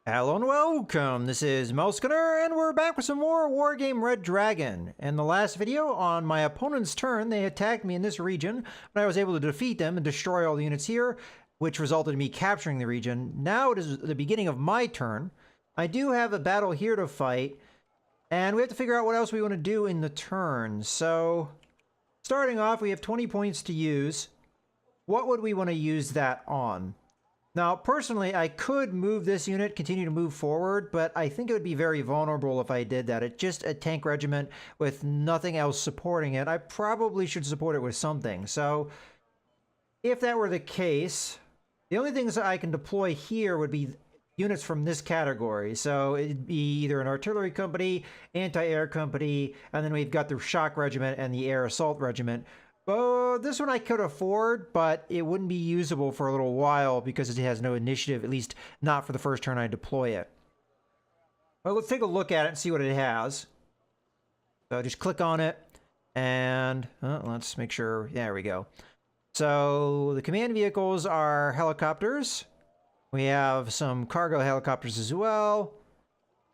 Hello and welcome, this is Melskinner, and we're back with some more Wargame Red Dragon. In the last video, on my opponent's turn, they attacked me in this region, but I was able to defeat them and destroy all the units here, which resulted in me capturing the region. Now it is the beginning of my turn. I do have a battle here to fight, and we have to figure out what else we want to do in the turn. So, starting off, we have 20 points to use. What would we want to use that on? Now, personally, I could move this unit, continue to move forward, but I think it would be very vulnerable if I did that. It's just a tank regiment with nothing else supporting it. I probably should support it with something. So, if that were the case, the only things that I can deploy here would be units from this category. So, it'd be either an artillery company, anti-air company, and then we've got the shock regiment and the air assault regiment. Oh, this one I could afford, but it wouldn't be usable for a little while because it has no initiative, at least not for the first turn I deploy it. Well, let's take a look at it and see what it has. So just click on it, and let's make sure. Yeah, there we go. So the command vehicles are helicopters. We have some cargo helicopters as well.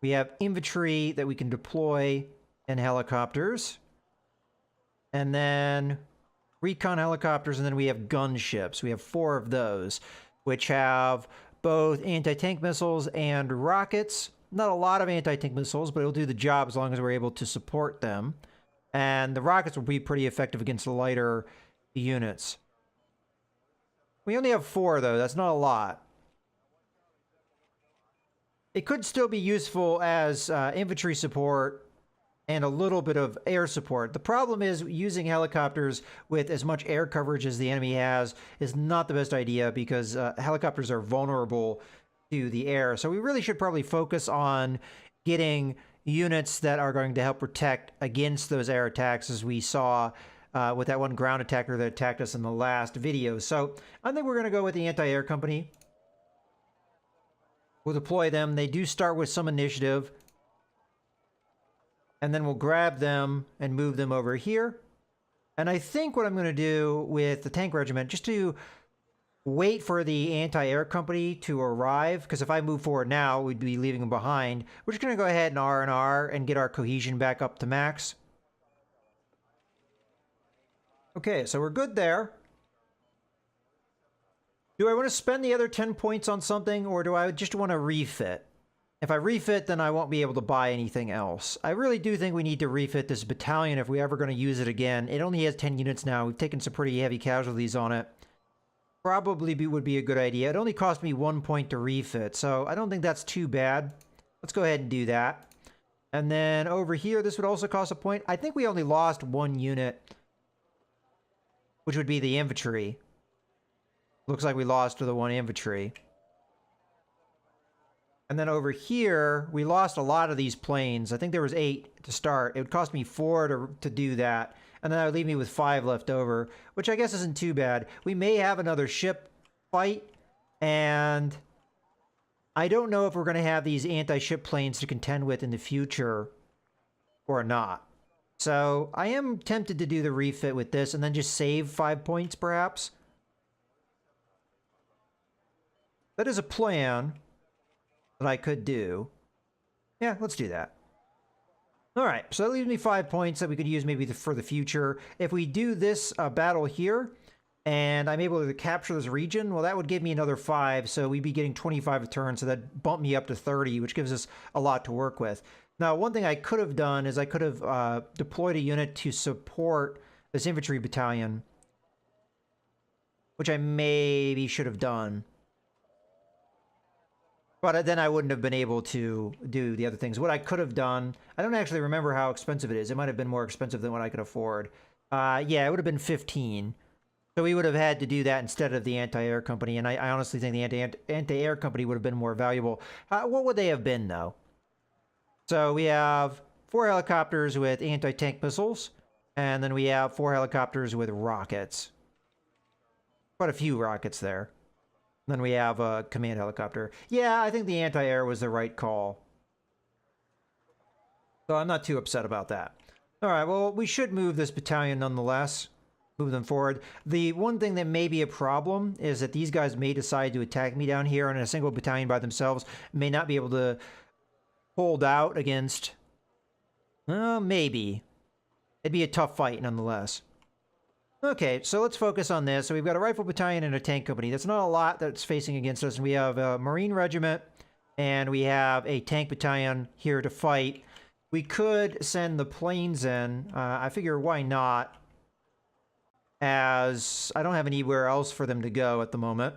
We have infantry that we can deploy in helicopters. And then recon helicopters, and then we have gunships. We have 4 of those, which have both anti-tank missiles and rockets. Not a lot of anti-tank missiles, but it'll do the job as long as we're able to support them. And the rockets will be pretty effective against the lighter units. We only have 4, though. That's not a lot. It could still be useful as infantry support and a little bit of air support. The problem is using helicopters with as much air coverage as the enemy has is not the best idea because helicopters are vulnerable to the air. So we really should probably focus on getting units that are going to help protect against those air attacks, as we saw with that one ground attacker that attacked us in the last video. So I think we're going to go with the anti-air company. We'll deploy them. They do start with some initiative. And then we'll grab them and move them over here. And I think what I'm going to do with the tank regiment, just to wait for the anti-air company to arrive, because if I move forward now, we'd be leaving them behind. We're just going to go ahead and R and get our cohesion back up to max. Okay, so we're good there. Do I want to spend the other 10 points on something, or do I just want to refit? If I refit, then I won't be able to buy anything else. I really do think we need to refit this battalion if we're ever going to use it again. It only has 10 units now. We've taken some pretty heavy casualties on it. Probably would be a good idea. It only cost me 1 point to refit, so I don't think that's too bad. Let's go ahead and do that. And then over here, this would also cost a point. I think we only lost 1 unit, which would be the infantry. Looks like we lost to the 1 infantry. And then over here, we lost a lot of these planes. I think there was 8 to start. It would cost me 4 to do that. And then that would leave me with 5 left over, which I guess isn't too bad. We may have another ship fight. And I don't know if we're going to have these anti-ship planes to contend with in the future or not. So I am tempted to do the refit with this and then just save 5 points perhaps. That is a plan that I could do. Yeah, let's do that. All right, so that leaves me 5 points that we could use maybe for the future. If we do this battle here, and I'm able to capture this region, well, that would give me another 5, so we'd be getting 25 a turn, so that bumped me up to 30, which gives us a lot to work with. Now, one thing I could have done is I could have deployed a unit to support this infantry battalion, which I maybe should have done. But then I wouldn't have been able to do the other things. What I could have done, I don't actually remember how expensive it is. It might have been more expensive than what I could afford. Yeah, it would have been 15. So we would have had to do that instead of the anti-air company. And I honestly think the anti-air company would have been more valuable. What would they have been, though? So we have 4 helicopters with anti-tank missiles. And then we have 4 helicopters with rockets. Quite a few rockets there. Then we have a command helicopter. Yeah, I think the anti-air was the right call. So I'm not too upset about that. All right, well, we should move this battalion nonetheless. move them forward. The one thing that may be a problem is that these guys may decide to attack me down here, and a single battalion by themselves may not be able to hold out against... maybe. It'd be a tough fight, nonetheless. Okay, so let's focus on this. So we've got a rifle battalion and a tank company. That's not a lot that's facing against us. And we have a Marine regiment, and we have a tank battalion here to fight. We could send the planes in. I figure why not, as I don't have anywhere else for them to go at the moment.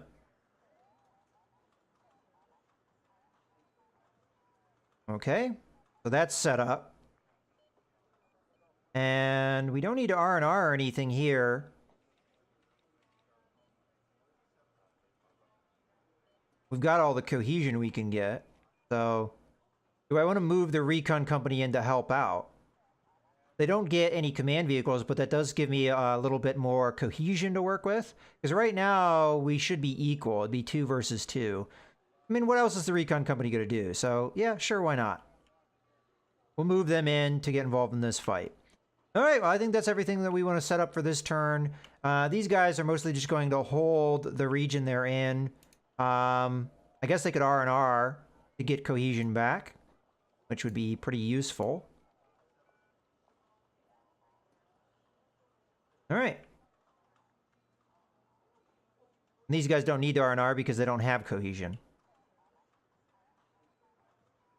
Okay, so that's set up. And we don't need to R&R or anything here. We've got all the cohesion we can get. So, do I want to move the recon company in to help out? They don't get any command vehicles, but that does give me a little bit more cohesion to work with. Because right now, we should be equal. It'd be 2 versus 2. I mean, what else is the recon company going to do? So, yeah, sure, why not? We'll move them in to get involved in this fight. All right, well, I think that's everything that we want to set up for this turn. These guys are mostly just going to hold the region they're in. I guess they could R&R to get cohesion back, which would be pretty useful. All right. And these guys don't need to R&R because they don't have cohesion.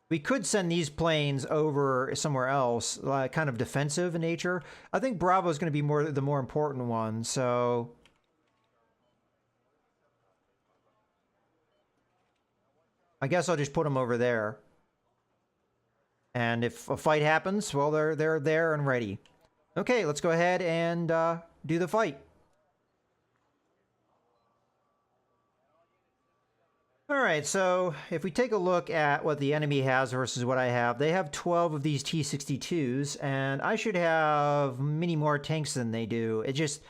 We could send these planes over somewhere else, kind of defensive in nature. I think Bravo is going to be the more important one, so... I guess I'll just put them over there. And if a fight happens, well, they're there and ready. Okay, let's go ahead and do the fight. Alright, so if we take a look at what the enemy has versus what I have, they have 12 of these T-62s, and I should have many more tanks than they do. It just...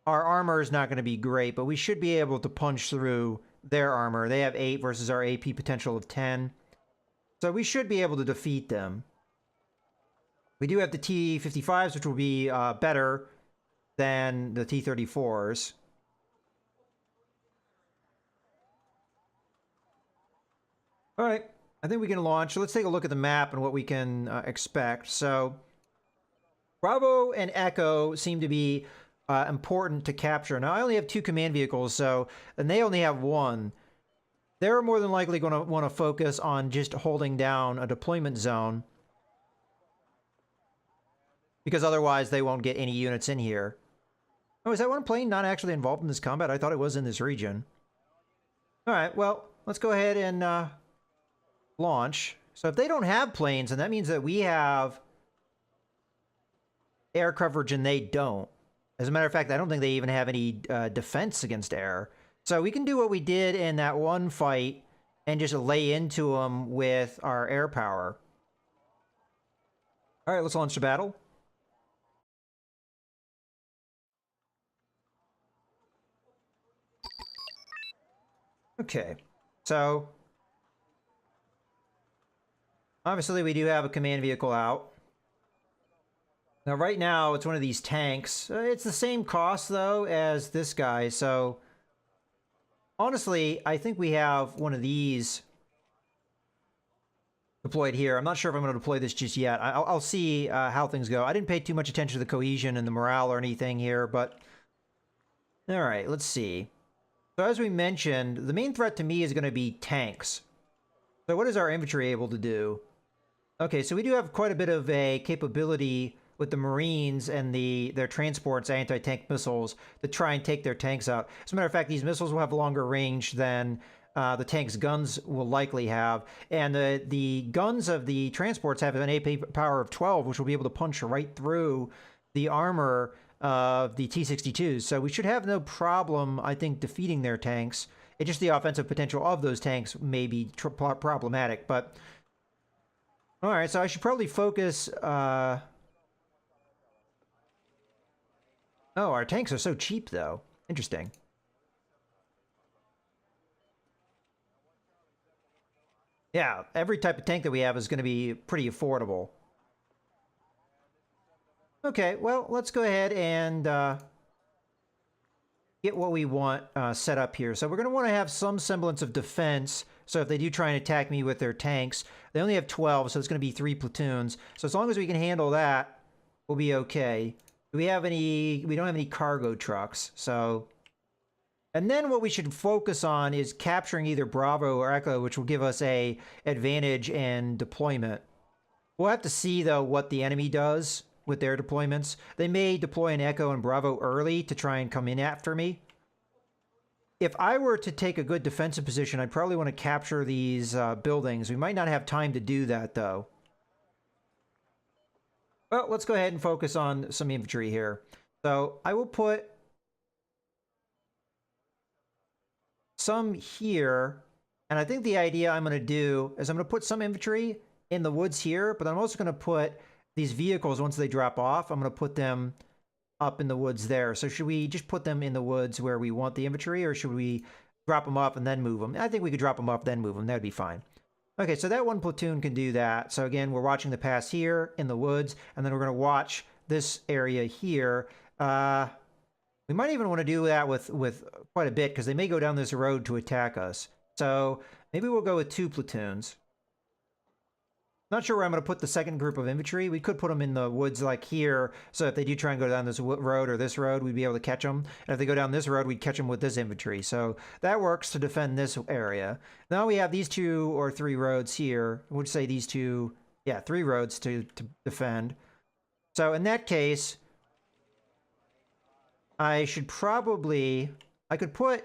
Our armor is not going to be great, but we should be able to punch through their armor. They have 8 versus our AP potential of 10. So we should be able to defeat them. We do have the T-55s, which will be better than the T-34s. All right, I think we can launch. So let's take a look at the map and what we can expect. So Bravo and Echo seem to be important to capture. Now, I only have 2 command vehicles, and they only have 1. They're more than likely going to want to focus on just holding down a deployment zone, because otherwise they won't get any units in here. Oh, is that one plane not actually involved in this combat? I thought it was in this region. All right, well, let's go ahead and launch. So if they don't have planes, then that means that we have air coverage and they don't. As a matter of fact, I don't think they even have any defense against air. So we can do what we did in that one fight and just lay into them with our air power. All right, let's launch the battle. Okay, so obviously we do have a command vehicle out. Now, right now, it's one of these tanks. It's the same cost, though, as this guy, so... Honestly, I think we have one of these deployed here. I'm not sure if I'm going to deploy this just yet. I'll see how things go. I didn't pay too much attention to the cohesion and the morale or anything here, but... Alright, let's see. So as we mentioned, the main threat to me is going to be tanks. So what is our infantry able to do? Okay, so we do have quite a bit of a capability with the Marines and their transports, anti-tank missiles, to try and take their tanks out. As a matter of fact, these missiles will have longer range than the tank's guns will likely have. And the guns of the transports have an AP power of 12, which will be able to punch right through the armor of the T-62s. So we should have no problem, I think, defeating their tanks. It's just the offensive potential of those tanks may be problematic. But, all right, so I should probably focus... Oh, our tanks are so cheap, though. Interesting. Yeah, every type of tank that we have is going to be pretty affordable. Okay, well, let's go ahead and get what we want set up here. So we're going to want to have some semblance of defense. So if they do try and attack me with their tanks, they only have 12, so it's going to be 3 platoons. So as long as we can handle that, we'll be okay. Do we have any... We don't have any cargo trucks, so... And then what we should focus on is capturing either Bravo or Echo, which will give us a advantage in deployment. We'll have to see, though, what the enemy does with their deployments. They may deploy an Echo and Bravo early to try and come in after me. If I were to take a good defensive position, I'd probably want to capture these buildings. We might not have time to do that, though. Well, let's go ahead and focus on some infantry here. So I will put some here, and I think the idea I'm going to do is I'm going to put some infantry in the woods here, but I'm also going to put these vehicles, once they drop off, I'm going to put them up in the woods there. So should we just put them in the woods where we want the infantry, or should we drop them off and then move them? I think we could drop them off, then move them. That'd be fine. Okay, so that one platoon can do that. So again, we're watching the pass here in the woods, and then we're going to watch this area here. We might even want to do that with quite a bit, because they may go down this road to attack us. So maybe we'll go with 2 platoons. Not sure where I'm going to put the second group of infantry. We could put them in the woods like here, so if they do try and go down this road or this road, we'd be able to catch them. And if they go down this road, we'd catch them with this infantry. So that works to defend this area. Now we have these 2 or 3 roads here. I would say these 2, yeah, 3 roads to defend. So in that case, I should probably... I could put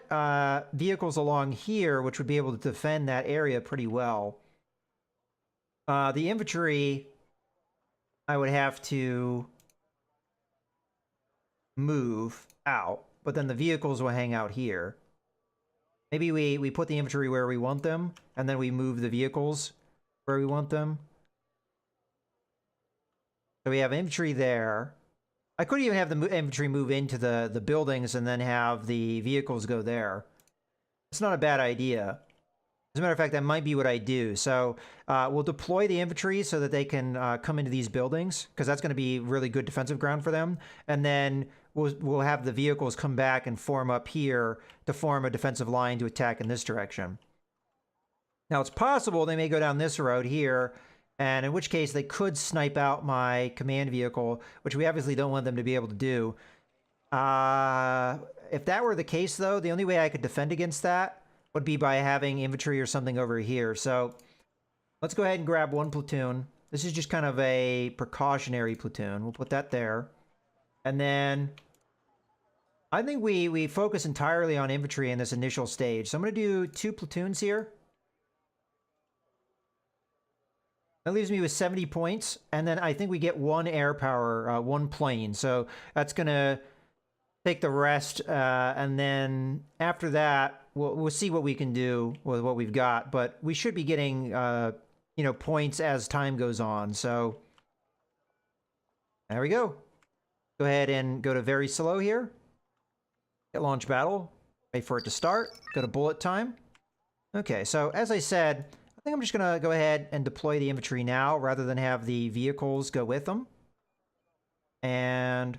vehicles along here, which would be able to defend that area pretty well. The infantry, I would have to move out, but then the vehicles will hang out here. Maybe we put the infantry where we want them, and then we move the vehicles where we want them. So we have infantry there. I could even have the infantry move into the buildings and then have the vehicles go there. It's not a bad idea. As a matter of fact, that might be what I do. So we'll deploy the infantry so that they can come into these buildings, because that's going to be really good defensive ground for them. And then we'll have the vehicles come back and form up here to form a defensive line to attack in this direction. Now, it's possible they may go down this road here, and in which case they could snipe out my command vehicle, which we obviously don't want them to be able to do. If that were the case, though, the only way I could defend against that would be by having infantry or something over here. So let's go ahead and grab 1 platoon. This is just kind of a precautionary platoon. We'll put that there. And then I think we focus entirely on infantry in this initial stage. So I'm going to do 2 platoons here. That leaves me with 70 points. And then I think we get 1 air power, 1 plane. So that's going to take the rest. And then after that, we'll see what we can do with what we've got, but we should be getting, you know, points as time goes on. So there we go. Go ahead and go to very slow here. Hit launch battle. Wait for it to start. Go to bullet time. Okay, so as I said, I think I'm just going to go ahead and deploy the infantry now rather than have the vehicles go with them. And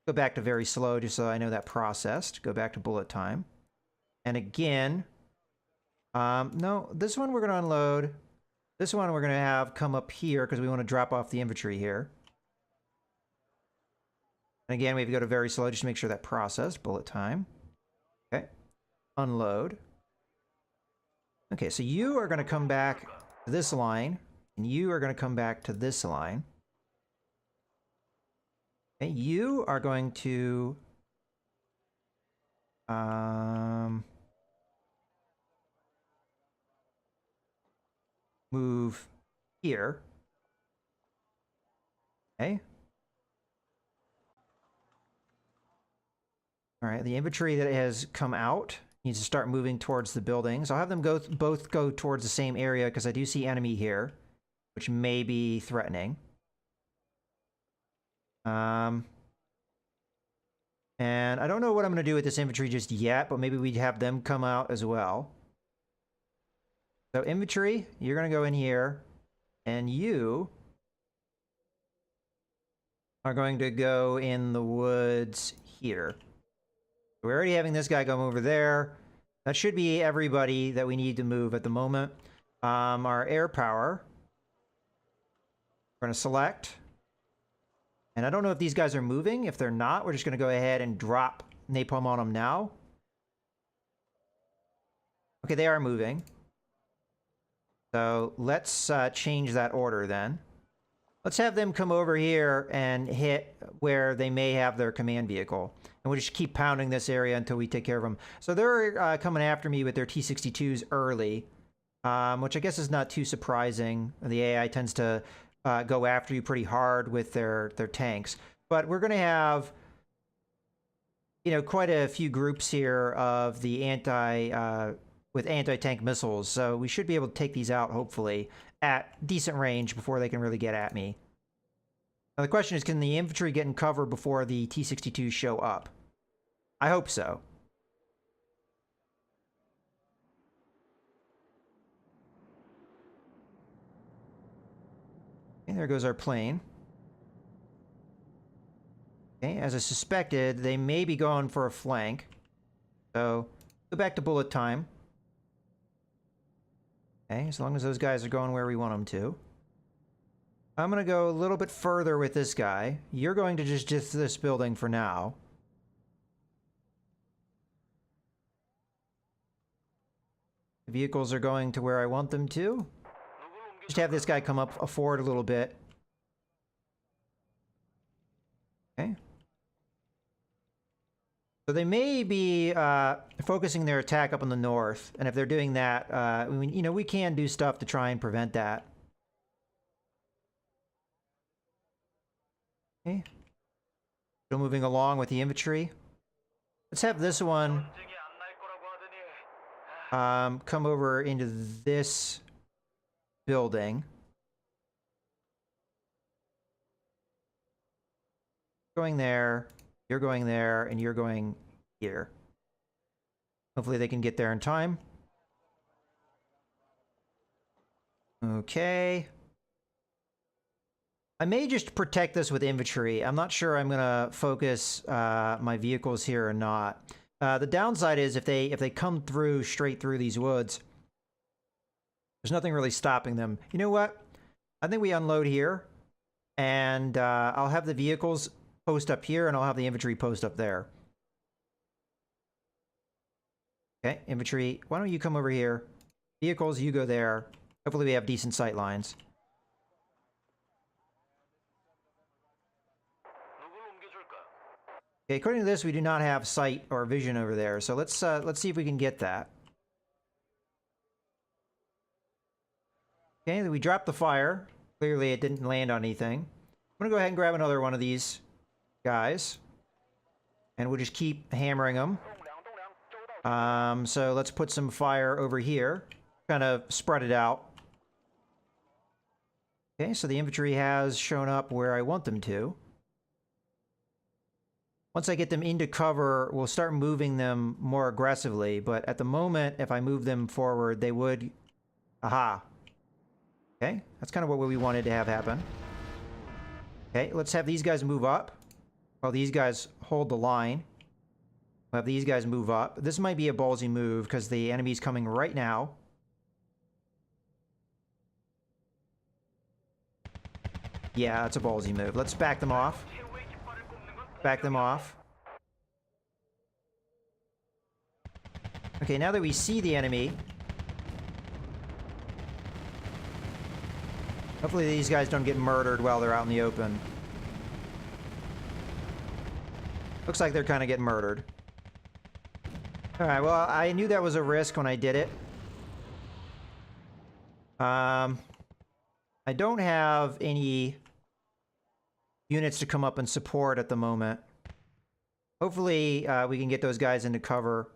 go back to very slow just so I know that processed. Go back to bullet time. And again, no, this one we're going to unload. This one we're going to have come up here because we want to drop off the infantry here. And again, we have to go to very slow just to make sure that processed. Bullet time. Okay. Unload. Okay, so you are going to come back to this line, and you are going to come back to this line. Okay, you are going to move here. Okay. All right, the infantry that has come out needs to start moving towards the buildings. I'll have them both go towards the same area because I do see enemy here, which may be threatening. And I don't know what I'm going to do with this infantry just yet, but maybe we'd have them come out as well. So infantry, you're going to go in here, and you are going to go in the woods here. We're already having this guy go over there. That should be everybody that we need to move at the moment. Our air power. We're going to select. And I don't know if these guys are moving. If they're not, we're just going to go ahead and drop napalm on them now. Okay, they are moving. So let's change that order then. Let's have them come over here and hit where they may have their command vehicle. And we'll just keep pounding this area until we take care of them. So they're coming after me with their T-62s early, which I guess is not too surprising. The AI tends to go after you pretty hard with their tanks. But we're going to have, you know, quite a few groups here of the with anti-tank missiles. So we should be able to take these out, hopefully, at decent range before they can really get at me. Now the question is, can the infantry get in cover before the T-62s show up? I hope so. Okay, there goes our plane. Okay, as I suspected, they may be going for a flank. So, go back to bullet time. Okay, as long as those guys are going where we want them to. I'm going to go a little bit further with this guy. You're going to just this building for now. The vehicles are going to where I want them to. Just have this guy come up forward a little bit. Okay. So they may be focusing their attack up in the north, and if they're doing that, you know, we can do stuff to try and prevent that. Okay. Still moving along with the infantry. Let's have this one come over into this building. Going there, you're going there, and you're going here. Hopefully they can get there in time. Okay. I may just protect this with infantry. I'm not sure I'm gonna focus my vehicles here or not. The downside is if they come through straight through these woods, there's nothing really stopping them. You know what? I think we unload here, and I'll have the vehicles post up here, and I'll have the infantry post up there. Okay, infantry, why don't you come over here? Vehicles, you go there. Hopefully we have decent sight lines. Okay, according to this, we do not have sight or vision over there, so let's see if we can get that. Okay, we dropped the fire. Clearly it didn't land on anything. I'm gonna go ahead and grab another one of these guys, and we'll just keep hammering them. So let's put some fire over here, kind of spread it out. Okay, so the infantry has shown up where I want them to. Once I get them into cover, we'll start moving them more aggressively, but at the moment, if I move them forward, they would... Aha. Okay, that's kind of what we wanted to have happen. Okay, let's have these guys move up, while these guys hold the line. We'll have these guys move up. This might be a ballsy move, because the enemy's coming right now. Yeah, that's a ballsy move. Let's back them off. Back them off. Okay, now that we see the enemy... Hopefully these guys don't get murdered while they're out in the open. Looks like they're kind of getting murdered. Alright, well, I knew that was a risk when I did it. I don't have any units to come up and support at the moment. Hopefully, we can get those guys into cover.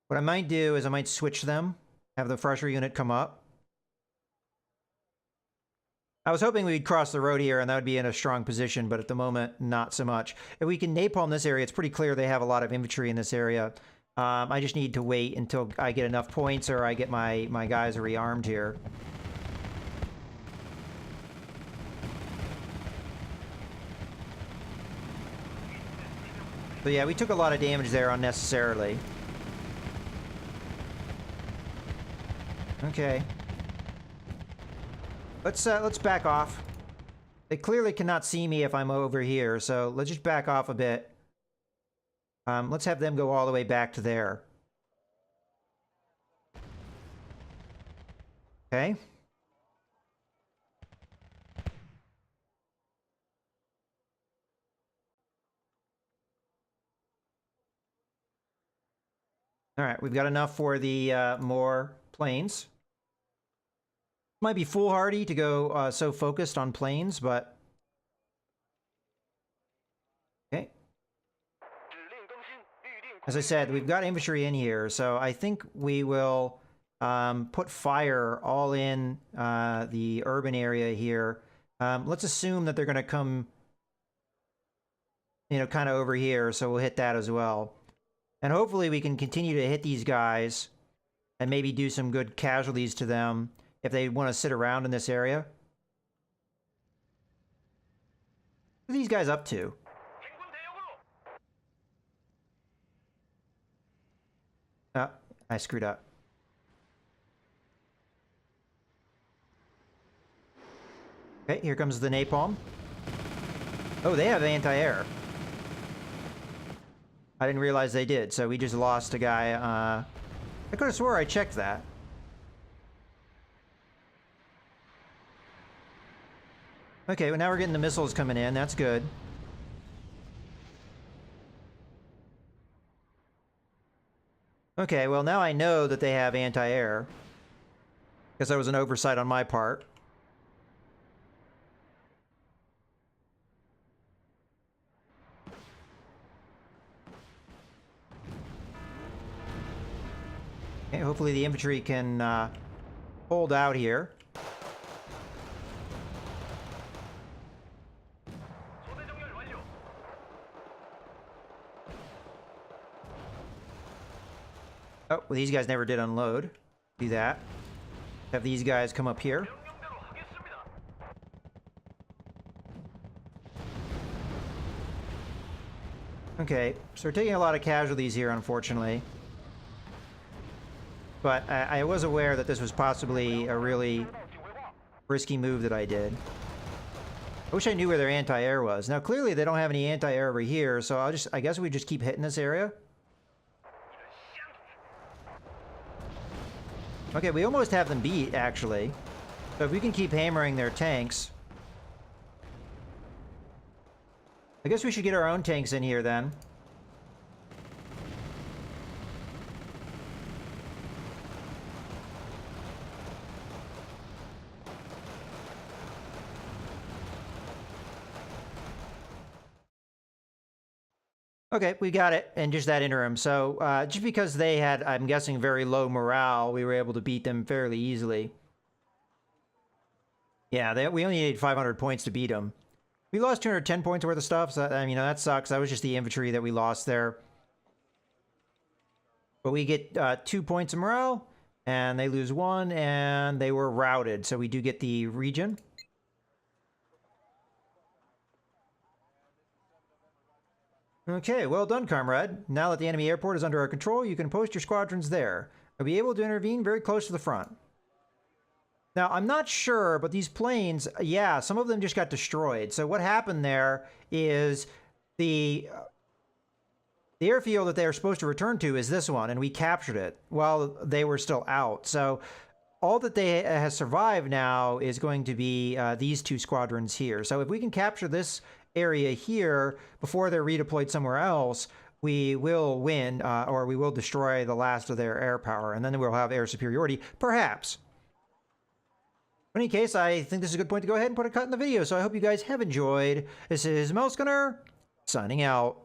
What I might do is I might switch them, have the fresher unit come up. I was hoping we'd cross the road here and that would be in a strong position, but at the moment, not so much. If we can napalm this area, it's pretty clear they have a lot of infantry in this area. I just need to wait until I get enough points or I get my guys rearmed here. So yeah, we took a lot of damage there unnecessarily. Okay. Let's back off. They clearly cannot see me if I'm over here, so let's just back off a bit. Let's have them go all the way back to there. Okay. All right, we've got enough for the more planes. Might be foolhardy to go so focused on planes, but... Okay. As I said, we've got infantry in here, so I think we will put fire all in the urban area here. Let's assume that they're going to come, you know, kind of over here, so we'll hit that as well. And hopefully we can continue to hit these guys and maybe do some good casualties to them if they want to sit around in this area. What are these guys up to? Oh, I screwed up. Okay, here comes the napalm. Oh, they have anti-air. I didn't realize they did, so we just lost a guy. I could have swore I checked that. Okay, well now we're getting the missiles coming in. That's good. Okay, well now I know that they have anti-air. Guess that was an oversight on my part. Okay, hopefully the infantry can hold out here. Oh, well, these guys never did unload. Do that. Have these guys come up here. Okay, so we're taking a lot of casualties here, unfortunately. But I was aware that this was possibly a really risky move that I did. I wish I knew where their anti-air was. Now, clearly they don't have any anti-air over here, so I guess we just keep hitting this area. Okay, we almost have them beat, actually. So if we can keep hammering their tanks... I guess we should get our own tanks in here, then. Okay, we got it in just that interim. So just because they had, I'm guessing, very low morale, we were able to beat them fairly easily. Yeah, we only needed 500 points to beat them. We lost 210 points worth of stuff, so I mean, that sucks. That was just the infantry that we lost there. But we get 2 points of morale, and they lose 1, and they were routed. So we do get the region. Okay, well done, comrade. Now that the enemy airport is under our control, you can post your squadrons there. You'll be able to intervene very close to the front. Now, I'm not sure, but these planes, yeah, some of them just got destroyed. So what happened there is the airfield that they are supposed to return to is this one, and we captured it while they were still out. So all that they has survived now is going to be these 2 squadrons here. So if we can capture this area here before they're redeployed somewhere else, we will win, or we will destroy the last of their air power, and then we'll have air superiority, perhaps. In any case, I think this is a good point to go ahead and put a cut in the video, so I hope you guys have enjoyed. This is Mouse Gunner, signing out.